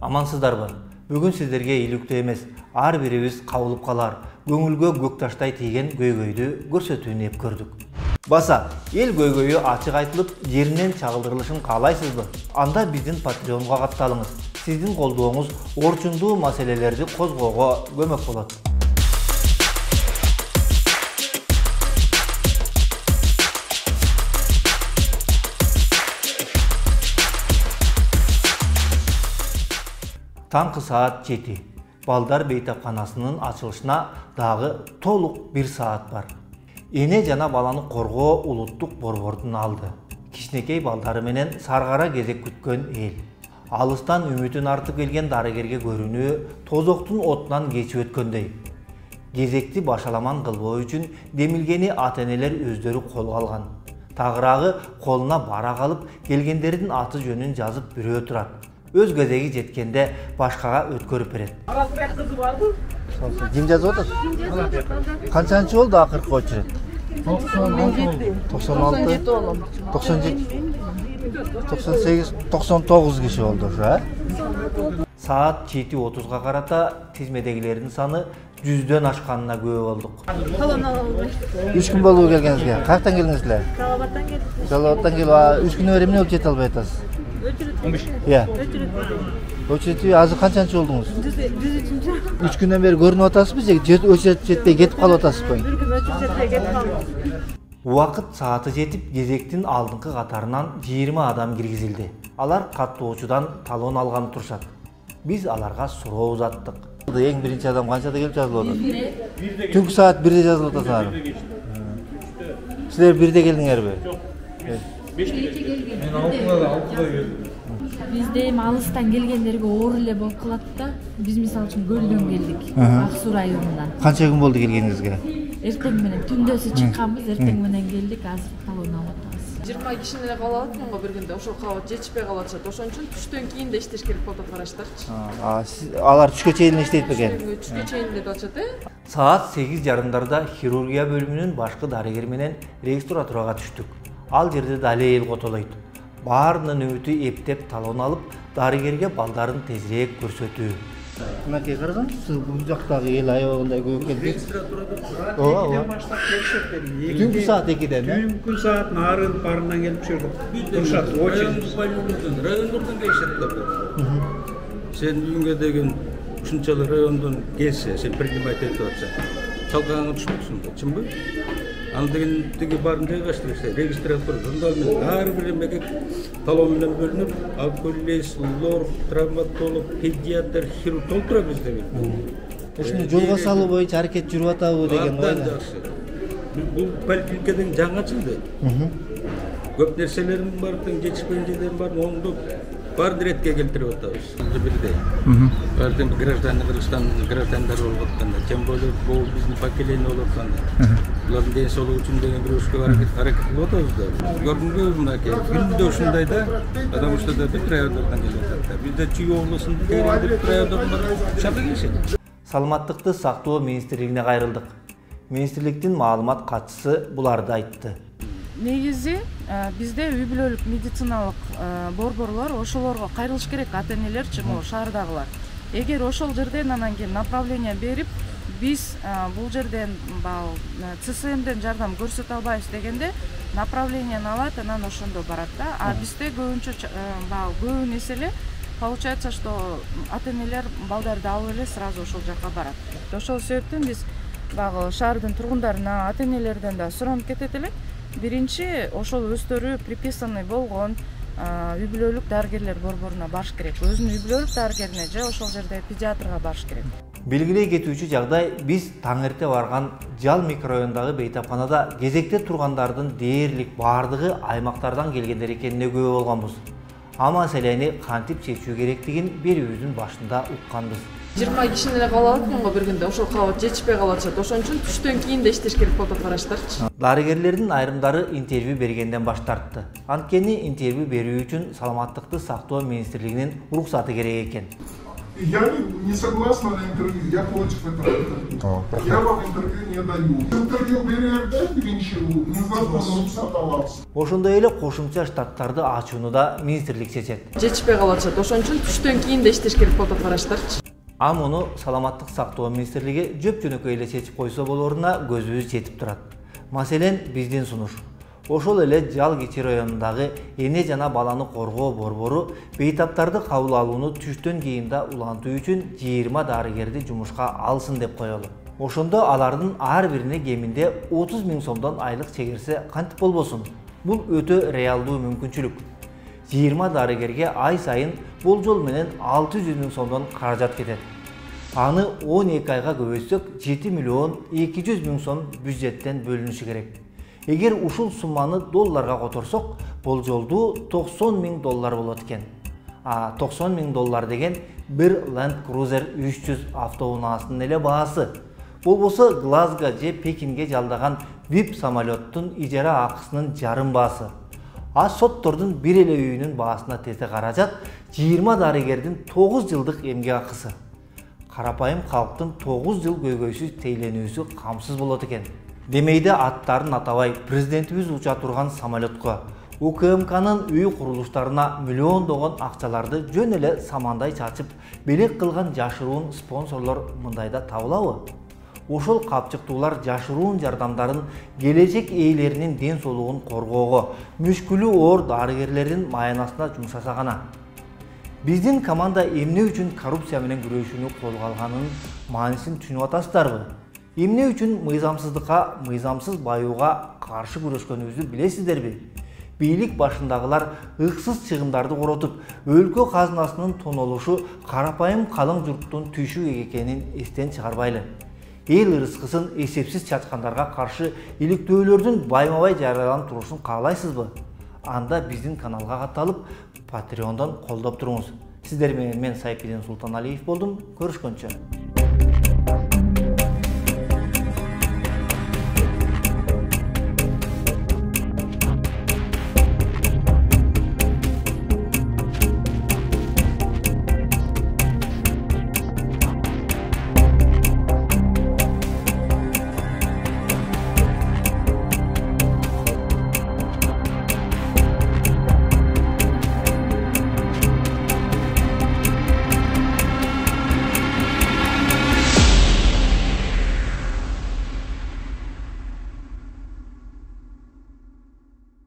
Амансыздарбы? Бүгін сіздерге иликтүү эмес, ар бирибиз кабылып калар, көңүлгө көк таштай тийген көйгөйдү көрсөтүүнү эп көрдүк. Баса, эл көйгөйү ачык айтылып, жеринен чагылдырылышын каалайсызбы? Анда биздин Patreon'га катталыңыз. Сиздин колдооңуз орчундуу маселелерди козгоого көмөк болот. Таңкы саат 7. Балдар бейтапканасынын ачылышына дагы толук 1 саат бар. Эне жана баланы коргоо улуттук борбордун алды. Кичинекей балдары менен саргара кезек күткөн эл. Алыстан үмүтүн артып келген дарыгерге көрүнүү тозоктун отунан кечип өткөндөй. Кезекти башаламан кылбоо үчүн демилгени ата-энелер өздөрү колго алган. Тагыраагы колуна бара калып, келгендердин аты жөнүн жазып бирөө турат. Өз кезеги жеткенде башкага өткөрүп берет. Ким жазып атат? Канчанчы болду акыркы очередь? 96, 97, 98, 99 киши болду ушу, Саат 7:30га карата тизмедегилердин саны 100дөн ашканына күбө болдук. 3 күн болду келгениңизге. Каяктан келдиңиздер? Жалалабадтан келдик. Жалалабадтан келип, 3 күнөн бери эмне болуп жете албай атасыз? 15. Иә. Очередь азыр канчанчы болдуңуз? 103. 3 күндөн бери көрүнүп атасызбы же очередь жетпей кетип калып атасызбы? 1 күн очередь жетпей кетип калдым. Убакыт сааты жетип, кезектин алдыңкы катарынан 20 адам киргизилди. Алар каттоочудан талон алган турушат. Биз аларга суроо узаттык. Эң биринчи адам канчада келип жазылып атат? Түнкү саат 1де жазылып атат. Силер 1де келдиңерби? Жок. 5де келдим. Мен 6да келдим. Бизде эми алыстан келгендерге оор эле болуп калат да. Биз мисалы үчүн Көлдөн келдик, Ак Суу районунан. Канча күн болду келгениңизге? Эртең менен түндөсү чыкканбыз, эртең менен келдик, азыр талон алып атабыз. 20 кишини эле кабыл алатмын го бергенде, ошол кабат жетишпей калып атышат. Ошон үчүн түштөн кийин да иштеш керек болуп атат. Алар түшкө чейин иштейт бекен? Түшкө чейин деп атышат, Саат 8:30дарда хирургия бөлүмүнүн башкы дарыгери менен регистратурага түштүк. Ал жерде дале эл котолойт. Баарынын үмүтү эптеп талон алып, дарыгерге балдарын тезирээк көрсөтүү. Мынакей карагансыз, бул жактагы эл аябагындай көп келди. Ооба. Баштап келишет. Түнкү саат 2ден. Түнкү саат нарын барынан келип жүрдүк. Турушат, очередь. Райондордон келишет. Сен үйүңө деген ушунчалык райондон келсе, сен принимать этип атсаң, чалкаңа түшпөксүң да, чынбы? Ал деген тиги барын жайгаштырса, регистратура журналмен ар бир эмеге талон менен бөлүнүп, окулист, лор, травматолог, педиатр, хирург толтура бизде. Ушуну жолго салуу боюнча аракет жүрүп атабы деген ой. Бул поликлиникадын жаңы ачылды. Көп нерселерим бар, жетишпеген жерлерим бар, оңдоп бар ретке келтирип атабыз. Бирдей. Бардым граждан Кыргызстан граждандары болуп атканда, тем более бул биздин поколение болуп атканда. Булардын ден соолугу үчүн деген күрөшкө аракет кылып атабыз да. Көрдүңбү мынакей фильмде ушундай да, потому что да бүт райондордон келип атат. Бизде Чүй облусунун бүт райондордон бар шага келишет. Саламаттыкты сактоо министрлигине кайрылдык. Министрликтин маалымат катчысы буларды айтты. Негизи бизде үй бүлөлүк медициналык борборлор ошолорго кайрылыш керек, ата-энелерчи, шаардагылар. Эгер ошол жерден анан кийин направление берип, биз бул жерден ЦСМден жардам көрсөтө албайбыз дегенде направлениени алат, анан ошондо барат да. А бизде көбүнчө көбү нерселе получается, что ата-энелер балдарды алып эле сразу ошол жака барат. Ошол себептен биз шаардын тургундарына, ата-энелерден да суранып кетет элек. Биринчи ошол өздөрү приписанный болгон үй бүлөлүк дарыгерлер борборуна барыш керек. Өзүнүн үй бүлөлүк дарыгерине же ошол жерде педиатрга барыш керек. Белгилей кетүүчү жагдай, биз таң эрте барган Жал микрорайондагы бейтапканада кезекте тургандардын дээрлик баардыгы аймактардан келгендер экенине күбө болгонбуз. А маселени кантип чечүү керектигин берүүбүздүн башында укканбыз. 20 кишини эле кабыл алатмын го бергенде, ошол кабат жетишпей калып атышат. Ошон үчүн түштөн кийин да иштеш керек болуп атат. Дарыгерлердин айрымдары интервью бергенден баш тартты. Анткени интервью берүү үчүн саламаттыкты сактоо министрлигинин уруксаты керек экен. Я не согласна на интервью, я против этого интервью. Я вам интервью не даю. Интервью берем, дайте Венчеву, незаконно саталапсыз. Ошондой эле кошумча штаттарды ачууну да министрлик чечет. Жетишпей калат, ошон үчүн түштөн кийин да иштеш керек болуп атпарачтарчы. А муну саламаттык сактоо министрлиги жөп-жөнөкөй эле чечип койсо болоруна көзүбүз жетип турат. Маселен, биздин сунуш. Ошол эле Жал Кичи районундагы эне жана баланы коргоо борбору бейтаптарды кабыл алууну түштөн кийин да улантуу үчүн 20 дарыгерди жумушка алсын деп коелу. Ошондо алардын ар бирине кеминде 30 000 сомдон айлык чегерсе кантип болбосун? Бул өтө реалдуу мүмкүнчүлүк. 20 дарыгерге ай сайын болжол менен 600 000 сомдон каражат кетет. Аны 12 айга көбөйтсөк 7 миллион 200 000 сом бюджеттен бөлүнүшү керек. Эгер ушул сумманы долларга которсок, болжолдуу 90 000 доллар болот экен. 90 000 доллар деген бир Land Cruiser 300 автоунаасынын эле баасы. Болбосо Глазго же Пекинге жалдаган VIP самолеттун ижара акысынын жарым баасы. Соттордун бир эле үйүнүн баасына тете каражат 20 дарыгердин 9 жылдык эмгек акысы. Карапайым калктын 9 жыл көйгөйсүз тейленүүсү камсыз болот экен. Демейде аттарын атабай президентибиз уча турган самолетко УКМКнын үй курулуштарына миллиондогон акчаларды жөн эле самандай чачып белек кылган жашыруун спонсорлор мындайда табылабы? Ошол капчыктуулар жашыруун жардамдарын келечек ээлеринин ден соолугун коргоого, мүшкүлү оор дарыгерлердин маянасына жумшаса гана. Биздин команда эмне үчүн коррупция менен күрөшүүнү колго алганын маанисин түшүнүп атасыздарбы? Эмне үчүн мыйзамсыздыкка, мыйзамсыз баюуга каршы күрөшкөнүбүздү билесиздерби? Бийлик башындагылар ыксыз чыгымдарды коротуп, өлкө казынасынын тонолушу карапайым калың журттун түйшүгү экенин эстен чыгарбайлы. Эл ырыскысын эсепсиз чачкандарга каршы иликтөөлөрдүн байма-бай жарыяланып турушун каалайсызбы? Анда биздин каналга катталып, Patreon'dan колдоп туруңуз. Сиздер менен мен Сайпидин Султаналиев болдум. Көрүшкөнчө.